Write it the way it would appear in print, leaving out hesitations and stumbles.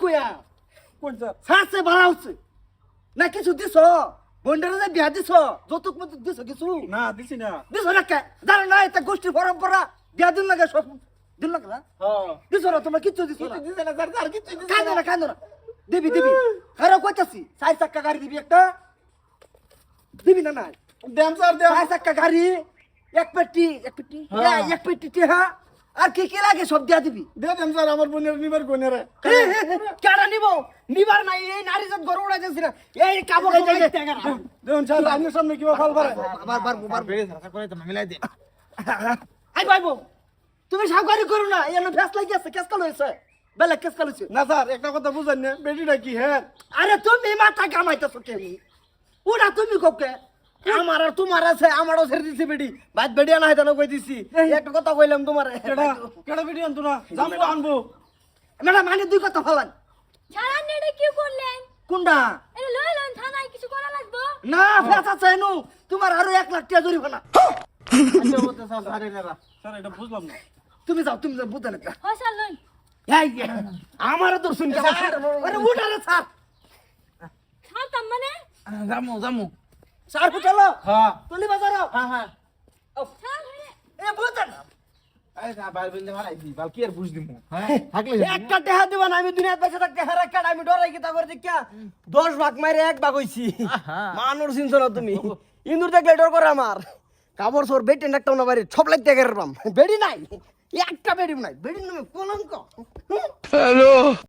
কইয়া কোন স্যার সাসে ভালো হচ্ছে না কিছু দিছ বন্ডারে যে বিয়া দিছ যতক মত দিছ কিছু না দিছি না দিছ না কে জানো না এটা গোষ্ঠী পরম্পরা বিয়া দিন লাগে সব দিন লাগে না হ্যাঁ দিছ না তোমার কিছু দিছ না দিছে না স্যার স্যার কিছু দিছে কান্দো না কান্দো না দিবি দিবি আরে কইতাছি 4 চাক্কা গাড়ি দিবি একটা দিবি না না দেন স্যার দেন 4 চাক্কা গাড়ি এক পেটি হ্যাঁ। এক পেটি টিহা আর কি লাগে সব দিয়া দিবি দেন স্যার আমার বোনের নিবার কোনেরে কারা নিব নিবার নাই এই নারীজাত গরু উড়াইতেছি না এই কাবো দেন স্যার আপনার সামনে কিবা ফাল পারে বার বেড়ে থাকা করে তুমি মিলাই দে আই ভাইবো তুমি সাবধানি করো না এর ফেস লাগিয়েছে কেস কাল হইছে বেলা কেস কাল হইছে না স্যার একটা কথা বুঝেন না বেটিটা কি হ্যাঁ আরে তুমি মাথা কামাইতেছো কেনি ওটা তুমি কোকে আমার আর তোমার আছে আমারও ছেড়ে দিছি বেডি ভাত বেডিয়া না হইতানো কই দিছি একটা কথা কইলাম তোমারে কেডা কেডা বেটি আনতো না জামু আনবো ম্যাডাম মানে দুই কথা ফলান ছাড়ান এটা কি করলেন কোনটা এটা লই লন থানায় কিছু করা লাগবে না ফেস আছে নু তোমার আরো 1 লাখ টাকা জরিমানা আচ্ছা বলতে স্যার আরে না স্যার এটা বুঝলাম না তুমি যাও বুঝতে না হসাল লই এই আমার তো শুন আরে উঠারে স্যার ছাড়তাম মানে জামু স্যার ফুটালো হ্যাঁ তুলি বাজারো হ্যাঁ ছাড় হয়ে এ বুঝতেন আরে না বাইরে বললে মারাইছি বাল কি আর বুঝ দিমু হ্যাঁ থাকলে একটা টেহা দিবা না আমি দুনিয়াতে বেঁচে থাকতে হারা কাট আমি ডরাই কি তা করে দেখিয়া 10 ভাগ মাইরে 1 ভাগ হইছি মানুষ চিনছো না তুমি ইন্দুর দেখলে ডর করে আমার কাপড় সর বেটি একটা না বাইরে সব লাগতে গেরাম বেডি নাই একটা বেডি নাই বেডি নামে কলঙ্ক